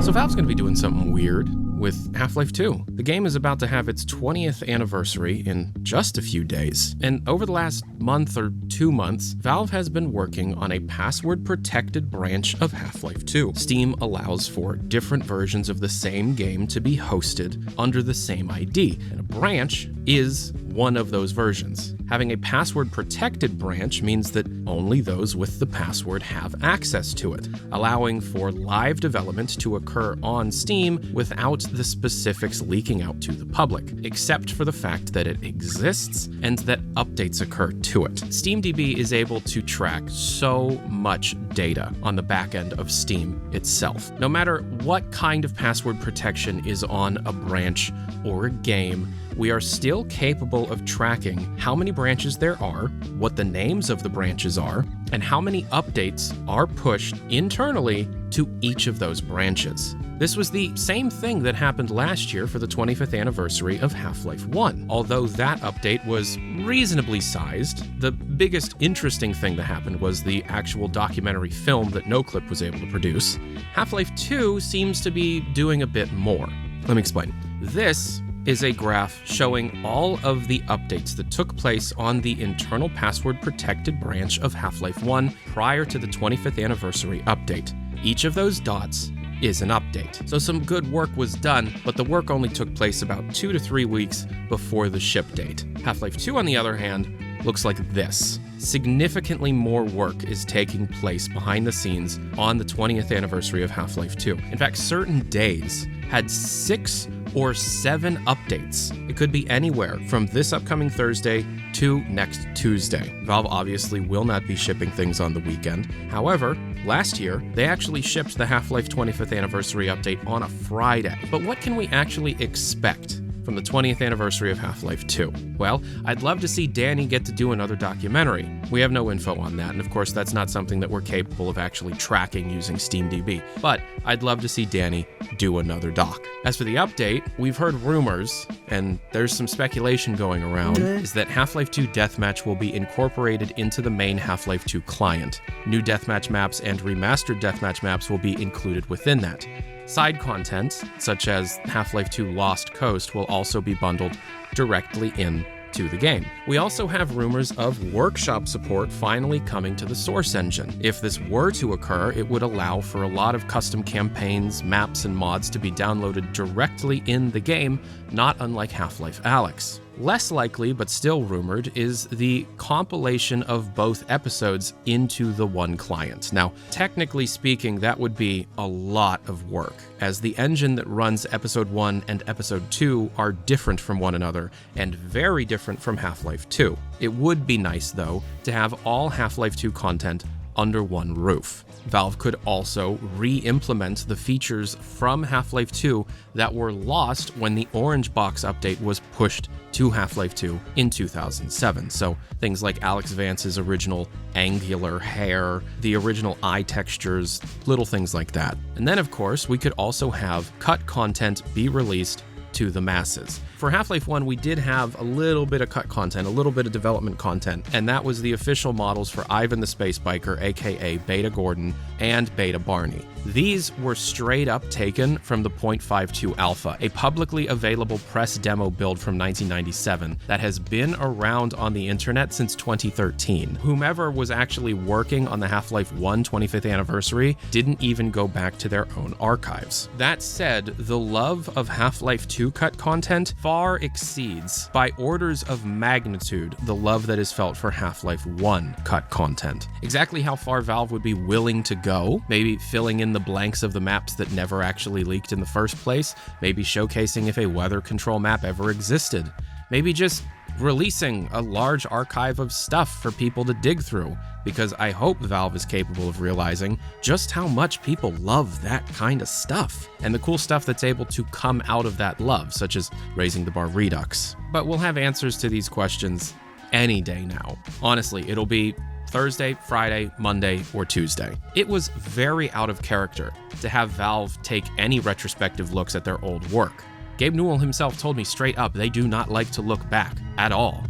So Valve's going to be doing something weird with Half-Life 2. The game is about to have its 20th anniversary in just a few days. And over the last month or 2 months, Valve has been working on a password-protected branch of Half-Life 2. Steam allows for different versions of the same game to be hosted under the same ID, and a branch is one of those versions. Having a password-protected branch means that only those with the password have access to it, allowing for live development to occur on Steam without the specifics leaking out to the public, except for the fact that it exists and that updates occur to it. SteamDB is able to track so much data on the back end of Steam itself. No matter what kind of password protection is on a branch or a game, we are still capable of tracking how many branches there are, what the names of the branches are, and how many updates are pushed internally to each of those branches. This was the same thing that happened last year for the 25th anniversary of Half-Life 1. Although that update was reasonably sized, the biggest interesting thing that happened was the actual documentary film that NoClip was able to produce. Half-Life 2 seems to be doing a bit more. Let me explain. This is a graph showing all of the updates that took place on the internal password-protected branch of Half-Life 1 prior to the 25th anniversary update. Each of those dots is an update. So some good work was done, but the work only took place about 2 to 3 weeks before the ship date. Half-Life 2, on the other hand, looks like this. Significantly more work is taking place behind the scenes on the 20th anniversary of Half-Life 2. In fact, certain days had 6 or 7 updates. It could be anywhere from this upcoming Thursday to next Tuesday. Valve obviously will not be shipping things on the weekend. However, last year, they actually shipped the Half-Life 25th anniversary update on a Friday. But what can we actually expect from the 20th anniversary of Half-Life 2? Well, I'd love to see Danny get to do another documentary. We have no info on that, and of course that's not something that we're capable of actually tracking using SteamDB, but I'd love to see Danny do another doc. As for the update, we've heard rumors, and there's some speculation going around, is that Half-Life 2 Deathmatch will be incorporated into the main Half-Life 2 client. New deathmatch maps and remastered deathmatch maps will be included within that. Side content, such as Half-Life 2 Lost Coast, will also be bundled directly into the game. We also have rumors of workshop support finally coming to the Source engine. If this were to occur, it would allow for a lot of custom campaigns, maps, and mods to be downloaded directly in the game, not unlike Half-Life Alyx. Less likely, but still rumored, is the compilation of both episodes into the one client. Now, technically speaking, that would be a lot of work, as the engine that runs Episode 1 and Episode 2 are different from one another, and very different from Half-Life 2. It would be nice, though, to have all Half-Life 2 content under one roof. Valve could also re-implement the features from Half-Life 2 that were lost when the Orange Box update was pushed to Half-Life 2 in 2007. So things like Alex Vance's original angular hair, the original eye textures, little things like that. And then, of course, we could also have cut content be released to the masses. For Half-Life 1, we did have a little bit of cut content, a little bit of development content, and that was the official models for Ivan the Space Biker, aka Beta Gordon, and Beta Barney. These were straight up taken from the .52 Alpha, a publicly available press demo build from 1997 that has been around on the internet since 2013. Whomever was actually working on the Half-Life 1 25th anniversary didn't even go back to their own archives. That said, the love of Half-Life 2 cut content far exceeds, by orders of magnitude, the love that is felt for Half-Life 1 cut content. Exactly how far Valve would be willing to go, maybe filling in the blanks of the maps that never actually leaked in the first place, maybe showcasing if a weather control map ever existed, maybe just releasing a large archive of stuff for people to dig through, because I hope Valve is capable of realizing just how much people love that kind of stuff, and the cool stuff that's able to come out of that love, such as Raising the Bar Redux. But we'll have answers to these questions any day now. Honestly, it'll be Thursday, Friday, Monday, or Tuesday. It was very out of character to have Valve take any retrospective looks at their old work. Gabe Newell himself told me straight up they do not like to look back at all.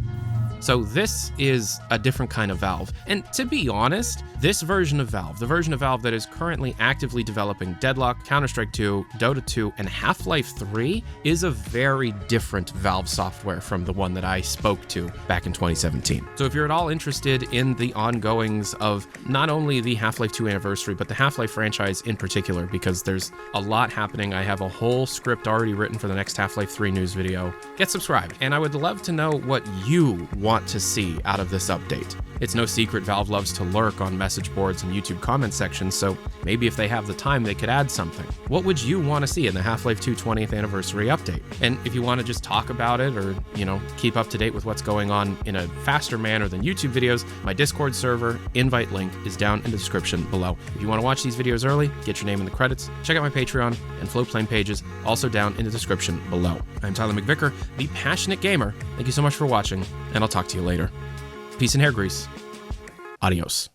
So this is a different kind of Valve. And to be honest, this version of Valve, the version of Valve that is currently actively developing Deadlock, Counter-Strike 2, Dota 2, and Half-Life 3 is a very different Valve software from the one that I spoke to back in 2017. So if you're at all interested in the ongoings of not only the Half-Life 2 anniversary, but the Half-Life franchise in particular, because there's a lot happening. I have a whole script already written for the next Half-Life 3 news video. Get subscribed, and I would love to know what you want to see out of this update. It's no secret Valve loves to lurk on message boards and YouTube comment sections, so maybe if they have the time, they could add something. What would you want to see in the Half-Life 2 20th anniversary update? And if you want to just talk about it or, keep up to date with what's going on in a faster manner than YouTube videos, my Discord server invite link is down in the description below. If you want to watch these videos early, get your name in the credits, check out my Patreon and Floatplane pages, also down in the description below. I'm Tyler McVicker, the Passionate Gamer. Thank you so much for watching, and I'll talk to you later. Peace and hair grease. Adios.